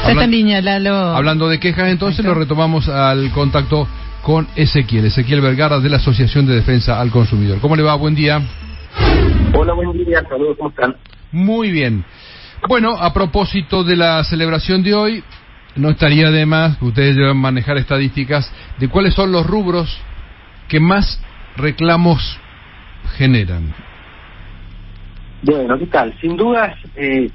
Está en línea, Lalo. Hablando de quejas, entonces lo retomamos al contacto con Ezequiel Vergara de la Asociación de Defensa al Consumidor. ¿Cómo le va? Buen día. Hola, buen día, saludos, ¿cómo están? Muy bien. Bueno, a propósito de la celebración de hoy, no estaría de más que ustedes deben manejar estadísticas de cuáles son los rubros que más reclamos generan. Bueno, ¿qué tal? Sin dudas,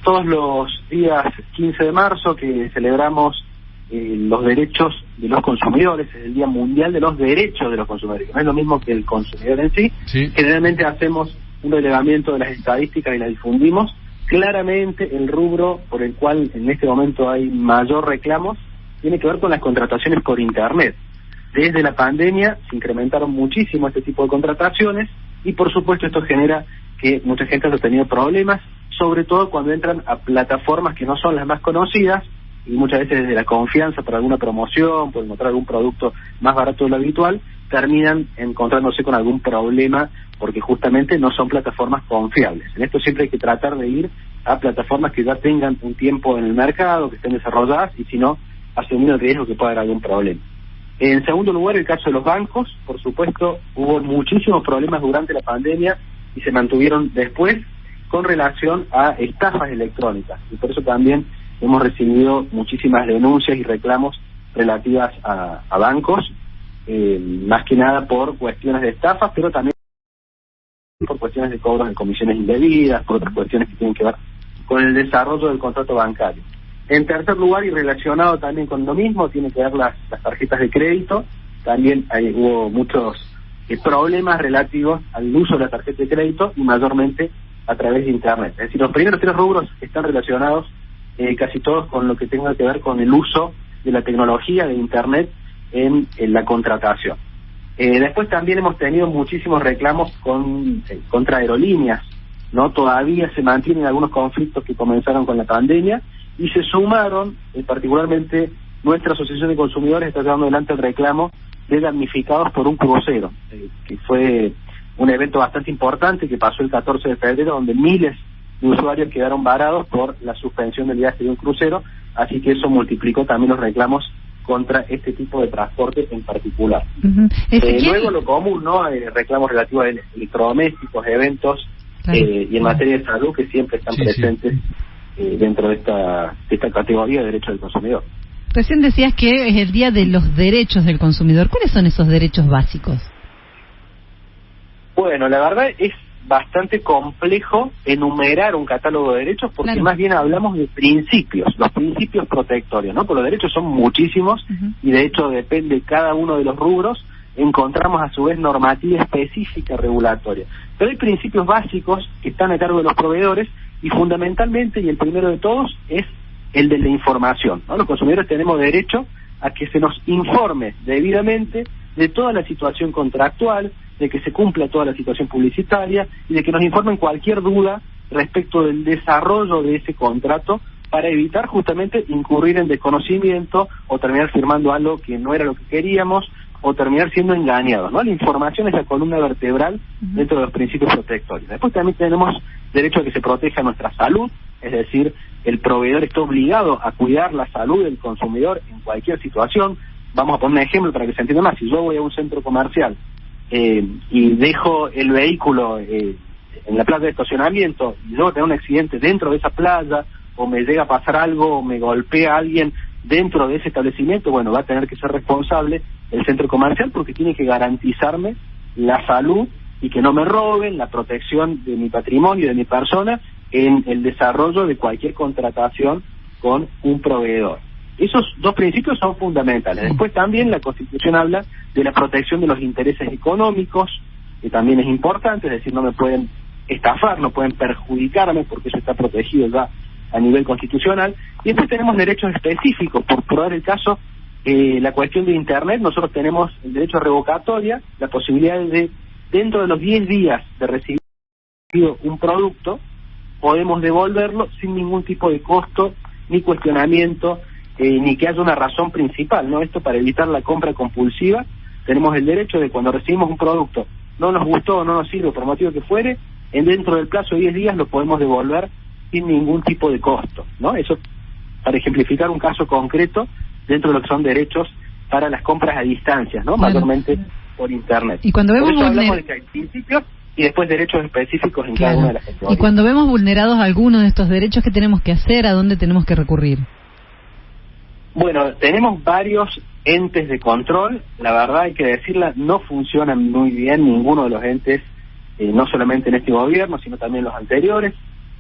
todos los días 15 de marzo que celebramos los derechos de los consumidores, es el Día Mundial de los Derechos de los Consumidores, que no es lo mismo que el consumidor en sí. Generalmente hacemos un relevamiento de las estadísticas y las difundimos. Claramente el rubro por el cual en este momento hay mayor reclamos tiene que ver con las contrataciones por Internet. Desde la pandemia se incrementaron muchísimo este tipo de contrataciones y por supuesto esto genera que mucha gente ha tenido problemas, sobre todo cuando entran a plataformas que no son las más conocidas y muchas veces desde la confianza por alguna promoción, por encontrar algún producto más barato de lo habitual, terminan encontrándose con algún problema porque justamente no son plataformas confiables. En esto siempre hay que tratar de ir a plataformas que ya tengan un tiempo en el mercado, que estén desarrolladas y si no, asumir el riesgo que pueda haber algún problema. En segundo lugar, el caso de los bancos, por supuesto, hubo muchísimos problemas durante la pandemia y se mantuvieron después con relación a estafas electrónicas. Y por eso también hemos recibido muchísimas denuncias y reclamos relativas a bancos, más que nada por cuestiones de estafas, pero también por cuestiones de cobros de comisiones indebidas, por otras cuestiones que tienen que ver con el desarrollo del contrato bancario. En tercer lugar, y relacionado también con lo mismo, tiene que ver las tarjetas de crédito. También hubo muchos problemas relativos al uso de la tarjeta de crédito y mayormente a través de Internet. Es decir, los primeros tres rubros están relacionados casi todos con lo que tenga que ver con el uso de la tecnología de Internet en la contratación. Después también hemos tenido muchísimos reclamos contra aerolíneas, ¿no? Todavía se mantienen algunos conflictos que comenzaron con la pandemia y se sumaron, particularmente nuestra Asociación de Consumidores está llevando adelante el reclamo de damnificados por un crucero, que fue un evento bastante importante que pasó el 14 de febrero, donde miles de usuarios quedaron varados por la suspensión del viaje de un crucero, así que eso multiplicó también los reclamos contra este tipo de transporte en particular. Luego lo común, ¿no? Reclamos relativos a electrodomésticos, eventos, claro, y en materia de salud que siempre están presentes dentro de esta categoría de derechos del consumidor. Recién decías que es el Día de los Derechos del Consumidor. ¿Cuáles son esos derechos básicos? Bueno, la verdad es bastante complejo enumerar un catálogo de derechos porque claro, más bien hablamos de principios, los principios protectorios, ¿no? Porque los derechos son muchísimos y de hecho depende cada uno de los rubros, encontramos a su vez normativa específica regulatoria. Pero hay principios básicos que están a cargo de los proveedores y fundamentalmente, y el primero de todos, es el de la información, ¿no? Los consumidores tenemos derecho a que se nos informe debidamente de toda la situación contractual, de que se cumpla toda la situación publicitaria y de que nos informen cualquier duda respecto del desarrollo de ese contrato para evitar justamente incurrir en desconocimiento o terminar firmando algo que no era lo que queríamos o terminar siendo engañados, ¿no? La información es la columna vertebral dentro de los principios protectorios. Después también tenemos derecho a que se proteja nuestra salud, es decir, el proveedor está obligado a cuidar la salud del consumidor en cualquier situación. Vamos a poner un ejemplo para que se entienda más. Si yo voy a un centro comercial y dejo el vehículo en la plaza de estacionamiento y luego tengo un accidente dentro de esa playa o me llega a pasar algo o me golpea a alguien dentro de ese establecimiento, bueno, va a tener que ser responsable el centro comercial porque tiene que garantizarme la salud y que no me roben, la protección de mi patrimonio, de mi persona en el desarrollo de cualquier contratación con un proveedor. Esos dos principios son fundamentales. Después también la Constitución habla de la protección de los intereses económicos, que también es importante, es decir, no me pueden estafar, no pueden perjudicarme, porque eso está protegido ya a nivel constitucional. Y después tenemos derechos específicos, por dar el caso, la cuestión de Internet, nosotros tenemos el derecho a revocatoria, la posibilidad de, dentro de los 10 días de recibir un producto, podemos devolverlo sin ningún tipo de costo, ni cuestionamiento, ni que haya una razón principal, ¿no? Esto para evitar la compra compulsiva. Tenemos el derecho de cuando recibimos un producto, no nos gustó, no nos sirve, por motivo que fuere, dentro del plazo de 10 días lo podemos devolver sin ningún tipo de costo, ¿no? Eso para ejemplificar un caso concreto dentro de lo que son derechos para las compras a distancias, ¿no? Claro. Mayormente por internet. Y cuando vemos por eso hablamos de que hay principios y después derechos específicos en claro, cada una de las categorías. Y cuando vemos vulnerados algunos de estos derechos, ¿qué tenemos que hacer? ¿A dónde tenemos que recurrir? Bueno, tenemos varios entes de control, la verdad hay que decirla, no funcionan muy bien ninguno de los entes, no solamente en este gobierno, sino también los anteriores,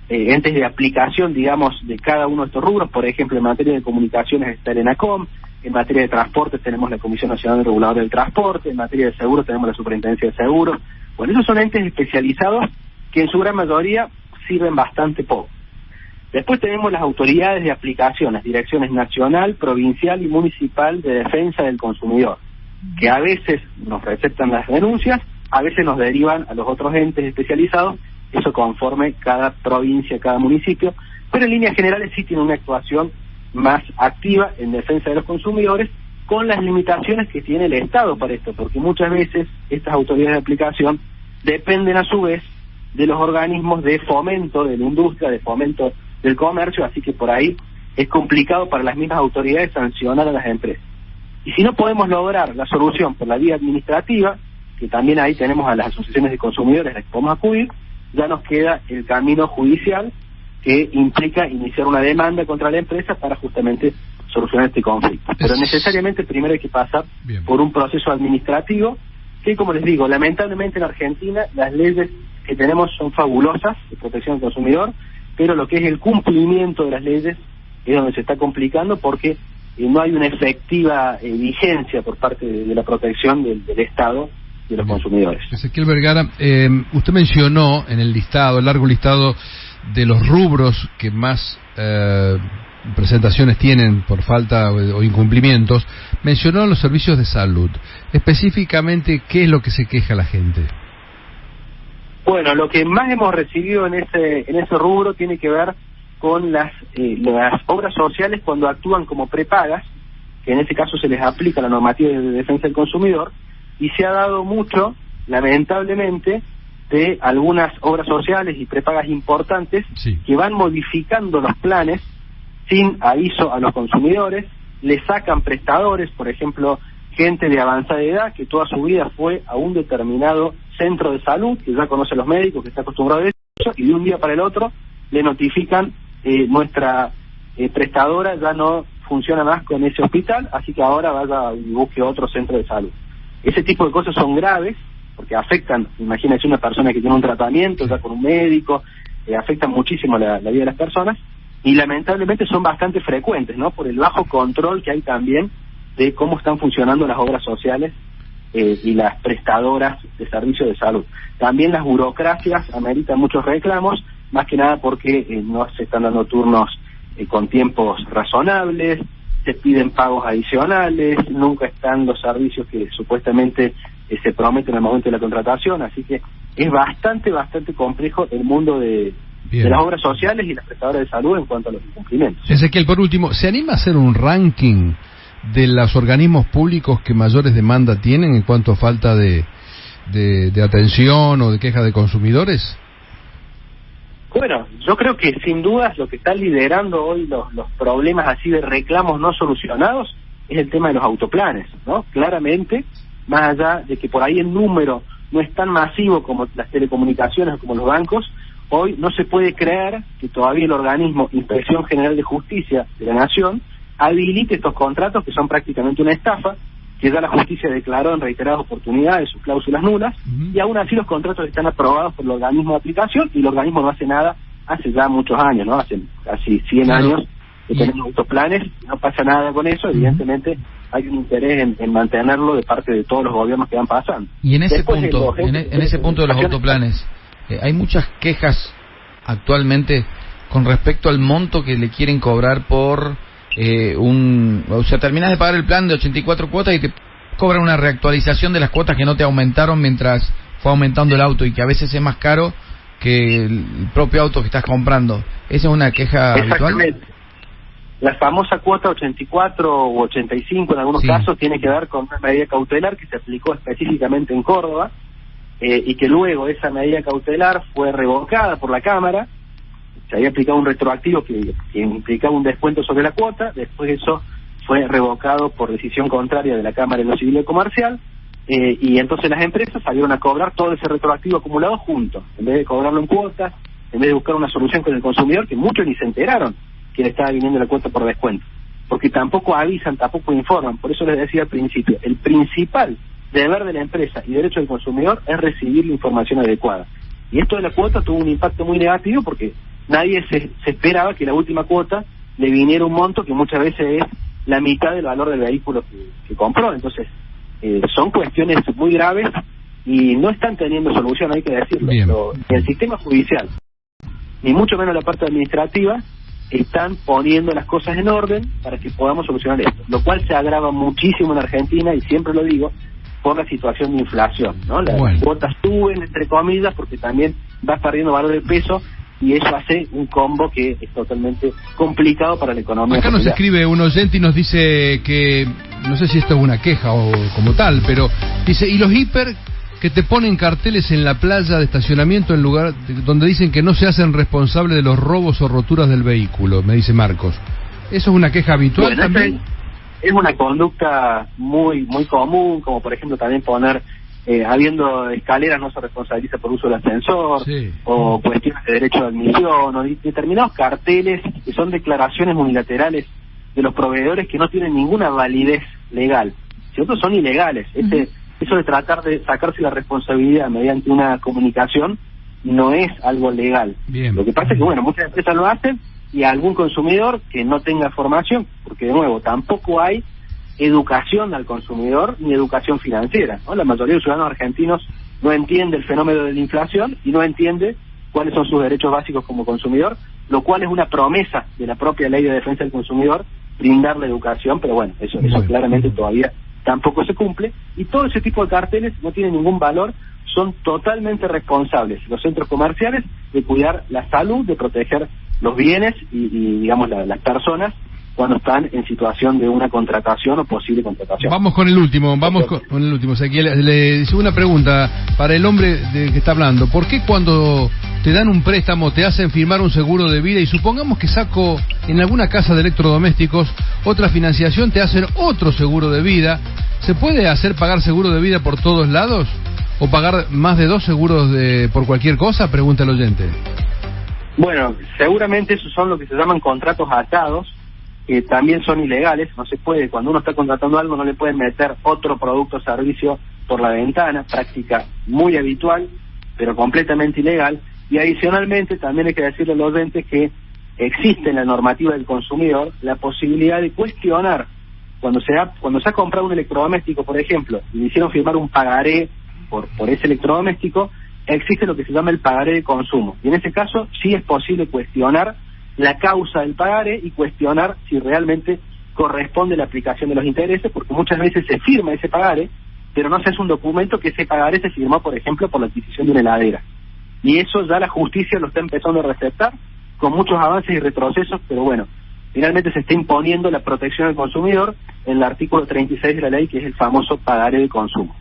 entes de aplicación, digamos, de cada uno de estos rubros. Por ejemplo, en materia de comunicaciones está el ENACOM, en materia de transporte tenemos la Comisión Nacional Reguladora del Transporte, en materia de seguros tenemos la Superintendencia de Seguros. Bueno, esos son entes especializados que en su gran mayoría sirven bastante poco. Después tenemos las autoridades de aplicación, las direcciones nacional, provincial y municipal de defensa del consumidor, que a veces nos receptan las denuncias, a veces nos derivan a los otros entes especializados, eso conforme cada provincia, cada municipio, pero en líneas generales sí tiene una actuación más activa en defensa de los consumidores, con las limitaciones que tiene el Estado para esto, porque muchas veces estas autoridades de aplicación dependen a su vez de los organismos de fomento de la industria, de fomento del comercio, así que por ahí es complicado para las mismas autoridades sancionar a las empresas. Y si no podemos lograr la solución por la vía administrativa, que también ahí tenemos a las asociaciones de consumidores a las que podemos acudir, ya nos queda el camino judicial, que implica iniciar una demanda contra la empresa para justamente solucionar este conflicto. Pero necesariamente primero hay que pasar por un proceso administrativo que, como les digo, lamentablemente en Argentina las leyes que tenemos son fabulosas de protección del consumidor, pero lo que es el cumplimiento de las leyes es donde se está complicando, porque no hay una efectiva vigencia por parte de la protección del Estado de los consumidores. Ezequiel Vergara, usted mencionó en el listado, el largo listado de los rubros que más presentaciones tienen por falta o incumplimientos, mencionó los servicios de salud. Específicamente, ¿qué es lo que se queja la gente? Bueno, lo que más hemos recibido en ese rubro tiene que ver con las obras sociales cuando actúan como prepagas, que en ese caso se les aplica la normativa de defensa del consumidor, y se ha dado mucho, lamentablemente, de algunas obras sociales y prepagas importantes que van modificando los planes sin aviso a los consumidores, le sacan prestadores, por ejemplo, gente de avanzada edad que toda su vida fue a un determinado centro de salud, que ya conoce a los médicos, que está acostumbrado a eso, y de un día para el otro le notifican nuestra prestadora ya no funciona más con ese hospital, así que ahora vaya y busque otro centro de salud. Ese tipo de cosas son graves, porque afectan, imagínense una persona que tiene un tratamiento ya con un médico, afectan muchísimo la vida de las personas, y lamentablemente son bastante frecuentes, ¿no? Por el bajo control que hay también de cómo están funcionando las obras sociales y las prestadoras de servicios de salud. También las burocracias ameritan muchos reclamos, más que nada porque no se están dando turnos con tiempos razonables, se piden pagos adicionales, nunca están los servicios que supuestamente se prometen al momento de la contratación, así que es bastante complejo el mundo de las obras sociales y las prestadoras de salud en cuanto a los incumplimientos. Ezequiel, por último, ¿se anima a hacer un ranking de los organismos públicos que mayores demanda tienen en cuanto a falta de atención o de queja de consumidores? Bueno, yo creo que sin dudas lo que está liderando hoy los problemas así de reclamos no solucionados es el tema de los autoplanes, ¿no? Claramente, más allá de que por ahí el número no es tan masivo como las telecomunicaciones o como los bancos, hoy no se puede creer que todavía el organismo Inspección General de Justicia de la Nación habilite estos contratos que son prácticamente una estafa, que ya la justicia declaró en reiteradas oportunidades sus cláusulas nulas, y aún así los contratos están aprobados por el organismo de aplicación y el organismo no hace nada hace ya muchos años, ¿no? Hace casi 100 años que tenemos autoplanes, no pasa nada con eso, evidentemente hay un interés en mantenerlo de parte de todos los gobiernos que van pasando. Y en ese punto, en ese punto de los autoplanes, hay muchas quejas actualmente con respecto al monto que le quieren cobrar por o sea, terminas de pagar el plan de 84 cuotas y te cobran una reactualización de las cuotas que no te aumentaron mientras fue aumentando el auto y que a veces es más caro que el propio auto que estás comprando. ¿Esa es una queja habitual? La famosa cuota 84 u 85 en algunos casos tiene que ver con una medida cautelar que se aplicó específicamente en Córdoba y que luego esa medida cautelar fue revocada por la Cámara se había aplicado un retroactivo que implicaba un descuento sobre la cuota. Después eso fue revocado por decisión contraria de la Cámara de lo Civil y Comercial, y entonces las empresas salieron a cobrar todo ese retroactivo acumulado junto, en vez de cobrarlo en cuotas, en vez de buscar una solución con el consumidor, que muchos ni se enteraron que le estaba viniendo la cuota por descuento, porque tampoco avisan, tampoco informan. Por eso les decía al principio, el principal deber de la empresa y derecho del consumidor es recibir la información adecuada. Y esto de la cuota tuvo un impacto muy negativo, porque nadie se esperaba que la última cuota le viniera un monto que muchas veces es la mitad del valor del vehículo que compró. Entonces, son cuestiones muy graves y no están teniendo solución, hay que decirlo. Pero el sistema judicial, ni mucho menos la parte administrativa, están poniendo las cosas en orden para que podamos solucionar esto, lo cual se agrava muchísimo en Argentina, y siempre lo digo, por la situación de inflación, ¿no? Las cuotas suben, entre comillas, porque también va perdiendo valor de peso, y eso hace un combo que es totalmente complicado para la economía. Acá nos escribe un oyente y nos dice que, no sé si esto es una queja o como tal, pero dice, ¿y los hiper que te ponen carteles en la playa de estacionamiento en lugar donde dicen que no se hacen responsables de los robos o roturas del vehículo? Me dice Marcos. ¿Eso es una queja habitual también? Es una conducta muy común, como por ejemplo también poner, habiendo escaleras no se responsabiliza por uso del ascensor, o cuestiones de derecho de admisión, o determinados carteles que son declaraciones unilaterales de los proveedores que no tienen ninguna validez legal. Si otros son ilegales, eso de tratar de sacarse la responsabilidad mediante una comunicación no es algo legal. Lo que pasa es que, bueno, muchas empresas lo hacen, y a algún consumidor que no tenga formación, porque de nuevo tampoco hay educación al consumidor ni educación financiera, ¿no? La mayoría de los ciudadanos argentinos no entiende el fenómeno de la inflación y no entiende cuáles son sus derechos básicos como consumidor, lo cual es una promesa de la propia Ley de Defensa del Consumidor, brindar la educación, pero bueno, eso claramente todavía tampoco se cumple, y todo ese tipo de carteles no tienen ningún valor. Son totalmente responsables los centros comerciales de cuidar la salud, de proteger los bienes y digamos, las personas cuando están en situación de una contratación o posible contratación. Vamos con el último, Ezequiel. Le hice una pregunta para el hombre que está hablando. ¿Por qué cuando te dan un préstamo te hacen firmar un seguro de vida, y supongamos que saco en alguna casa de electrodomésticos otra financiación, te hacen otro seguro de vida? ¿Se puede hacer pagar seguro de vida por todos lados? ¿O pagar más de 2 seguros por cualquier cosa? Pregunta el oyente. Bueno, seguramente esos son lo que se llaman contratos atados, que también son ilegales. No se puede, cuando uno está contratando algo, no le pueden meter otro producto o servicio por la ventana, práctica muy habitual, pero completamente ilegal. Y adicionalmente también hay que decirle a los oyentes que existe en la normativa del consumidor la posibilidad de cuestionar, cuando se ha comprado un electrodoméstico, por ejemplo, y le hicieron firmar un pagaré por ese electrodoméstico, existe lo que se llama el pagaré de consumo, y en ese caso sí es posible cuestionar la causa del pagaré y cuestionar si realmente corresponde la aplicación de los intereses, porque muchas veces se firma ese pagaré, pero no se hace un documento que ese pagaré se firmó, por ejemplo, por la adquisición de una heladera, y eso ya la justicia lo está empezando a receptar con muchos avances y retrocesos, pero bueno, finalmente se está imponiendo la protección del consumidor en el artículo 36 de la ley, que es el famoso pagaré de consumo.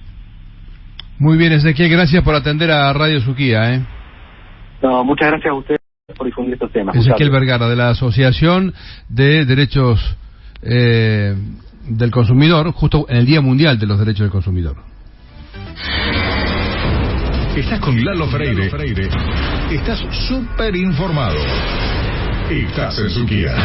Muy bien, Ezequiel, gracias por atender a Radio Suquía. No, muchas gracias a ustedes por difundir estos temas. Ezequiel Vergara, de la Asociación de Derechos del Consumidor, justo en el Día Mundial de los Derechos del Consumidor. Estás con Lalo Freire. Estás súper informado. Estás en Suquía.